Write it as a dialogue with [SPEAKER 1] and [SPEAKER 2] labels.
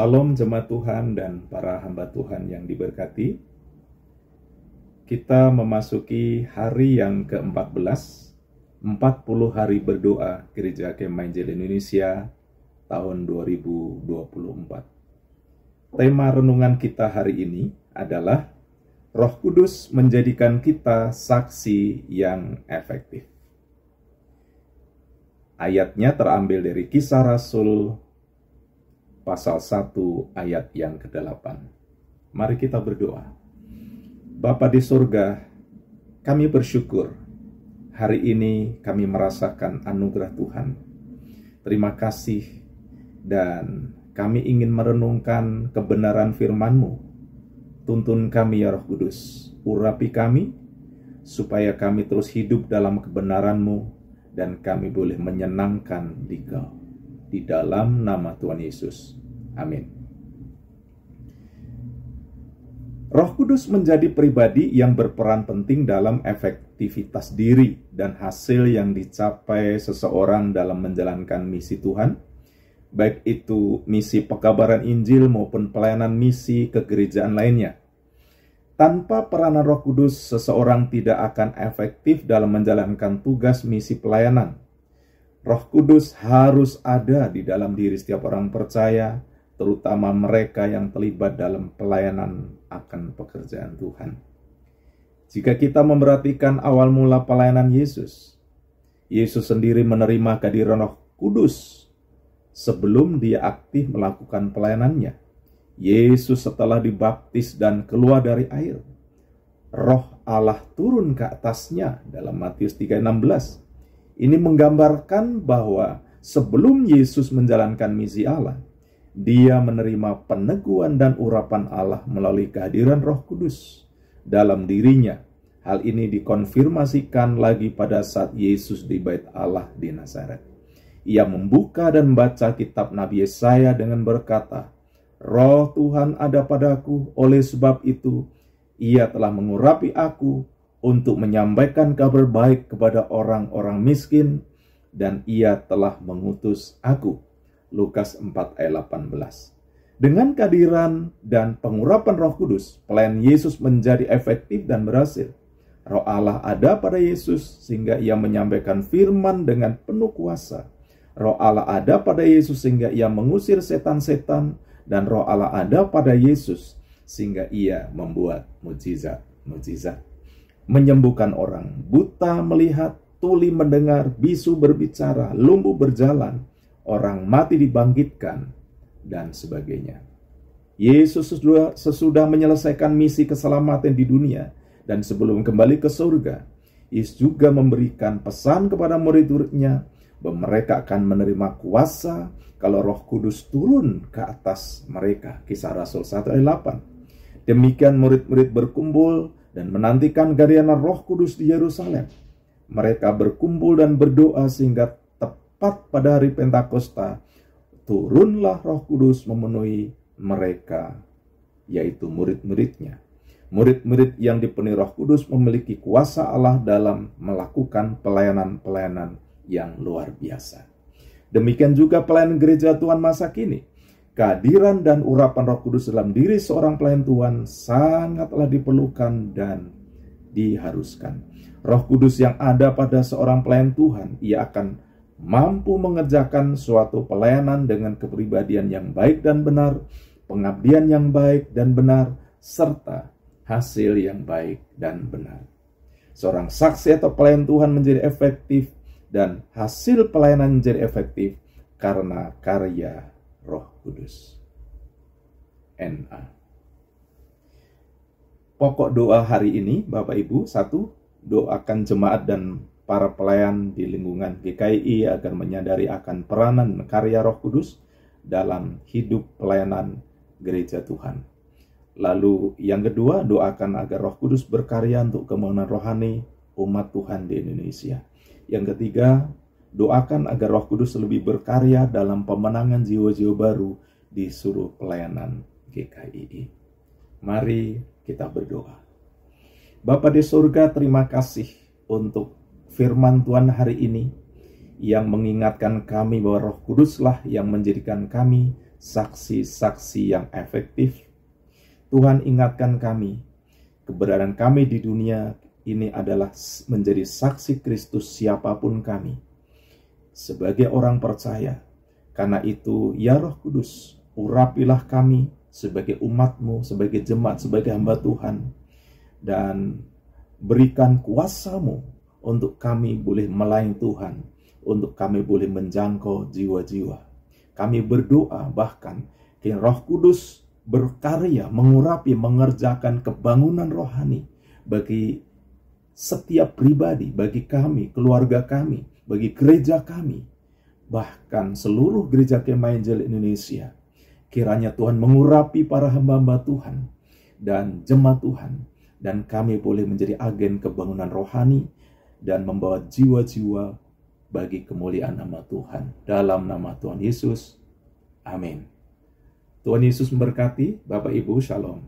[SPEAKER 1] Salam jemaat Tuhan dan para hamba Tuhan yang diberkati. Kita memasuki hari yang ke-14, 40 hari berdoa Gereja Kemah Injil Indonesia tahun 2024. Tema renungan kita hari ini adalah Roh Kudus menjadikan kita saksi yang efektif. Ayatnya terambil dari Kisah Rasul pasal 1 ayat yang ke-8. Mari kita berdoa. Bapa di surga, kami bersyukur hari ini kami merasakan anugerah Tuhan. Terima kasih, dan kami ingin merenungkan kebenaran firman-Mu. Tuntun kami ya Roh Kudus, urapi kami, supaya kami terus hidup dalam kebenaran-Mu, dan kami boleh menyenangkan Dikau. Di dalam nama Tuhan Yesus. Amin. Roh Kudus menjadi pribadi yang berperan penting dalam efektivitas diri dan hasil yang dicapai seseorang dalam menjalankan misi Tuhan, baik itu misi pekabaran Injil maupun pelayanan misi kegerejaan lainnya. Tanpa peranan Roh Kudus, seseorang tidak akan efektif dalam menjalankan tugas misi pelayanan. Roh Kudus harus ada di dalam diri setiap orang percaya, terutama mereka yang terlibat dalam pelayanan akan pekerjaan Tuhan. Jika kita memperhatikan awal mula pelayanan Yesus, Yesus sendiri menerima kehadiran Roh Kudus sebelum dia aktif melakukan pelayanannya. Yesus setelah dibaptis dan keluar dari air, Roh Allah turun ke atasnya dalam Matius 3:16. Ini menggambarkan bahwa sebelum Yesus menjalankan misi Allah, dia menerima peneguhan dan urapan Allah melalui kehadiran Roh Kudus dalam dirinya. Hal ini dikonfirmasikan lagi pada saat Yesus di Bait Allah di Nazaret. Ia membuka dan membaca kitab Nabi Yesaya dengan berkata, "Roh Tuhan ada padaku, oleh sebab itu Ia telah mengurapi aku untuk menyampaikan kabar baik kepada orang-orang miskin, dan Ia telah mengutus aku." Lukas 4 ayat 18. Dengan kehadiran dan pengurapan Roh Kudus, pelayanan Yesus menjadi efektif dan berhasil. Roh Allah ada pada Yesus sehingga Ia menyampaikan firman dengan penuh kuasa. Roh Allah ada pada Yesus sehingga Ia mengusir setan-setan, dan Roh Allah ada pada Yesus sehingga Ia membuat mujizat-mujizat. Menyembuhkan orang, buta melihat, tuli mendengar, bisu berbicara, lumpuh berjalan, orang mati dibangkitkan, dan sebagainya. Yesus sesudah menyelesaikan misi keselamatan di dunia dan sebelum kembali ke surga, Yesus juga memberikan pesan kepada murid-muridnya bahwa mereka akan menerima kuasa kalau Roh Kudus turun ke atas mereka. Kisah Rasul 1 ayat 8. Demikian murid-murid berkumpul dan menantikan kehadiran Roh Kudus di Yerusalem. Mereka berkumpul dan berdoa sehingga tepat pada hari Pentakosta turunlah Roh Kudus memenuhi mereka, yaitu murid-muridnya. Murid-murid yang dipenuhi Roh Kudus memiliki kuasa Allah dalam melakukan pelayanan-pelayanan yang luar biasa. Demikian juga pelayanan gereja Tuhan masa kini. Kehadiran dan urapan Roh Kudus dalam diri seorang pelayan Tuhan sangatlah diperlukan dan diharuskan. Roh Kudus yang ada pada seorang pelayan Tuhan, ia akan mampu mengerjakan suatu pelayanan dengan kepribadian yang baik dan benar, pengabdian yang baik dan benar, serta hasil yang baik dan benar. Seorang saksi atau pelayan Tuhan menjadi efektif dan hasil pelayanan menjadi efektif karena karya Roh Kudus. NA. Pokok doa hari ini, Bapak Ibu, 1. Doakan jemaat dan para pelayan di lingkungan GKI agar menyadari akan peranan karya Roh Kudus dalam hidup pelayanan gereja Tuhan. Lalu yang kedua, doakan agar Roh Kudus berkarya untuk kemenangan rohani umat Tuhan di Indonesia. Yang ketiga, doakan agar Roh Kudus lebih berkarya dalam pemenangan jiwa-jiwa baru di seluruh pelayanan GKI. Mari kita berdoa. Bapa di surga, terima kasih untuk firman Tuhan hari ini yang mengingatkan kami bahwa Roh Kuduslah yang menjadikan kami saksi-saksi yang efektif. Tuhan, ingatkan kami, keberadaan kami di dunia ini adalah menjadi saksi Kristus siapapun kami, sebagai orang percaya. Karena itu, ya Roh Kudus, urapilah kami sebagai umat-Mu, sebagai jemaat, sebagai hamba Tuhan, dan berikan kuasa-Mu untuk kami boleh melayani Tuhan, untuk kami boleh menjangkau jiwa-jiwa. Kami berdoa bahkan Roh Kudus berkarya, mengurapi, mengerjakan kebangunan rohani bagi setiap pribadi, bagi kami, keluarga kami, bagi gereja kami, bahkan seluruh gereja Kemah Injil Indonesia. Kiranya Tuhan mengurapi para hamba-hamba Tuhan dan jemaat Tuhan, dan kami boleh menjadi agen kebangunan rohani dan membawa jiwa-jiwa bagi kemuliaan nama Tuhan. Dalam nama Tuhan Yesus, amin. Tuhan Yesus memberkati. Bapak Ibu, shalom.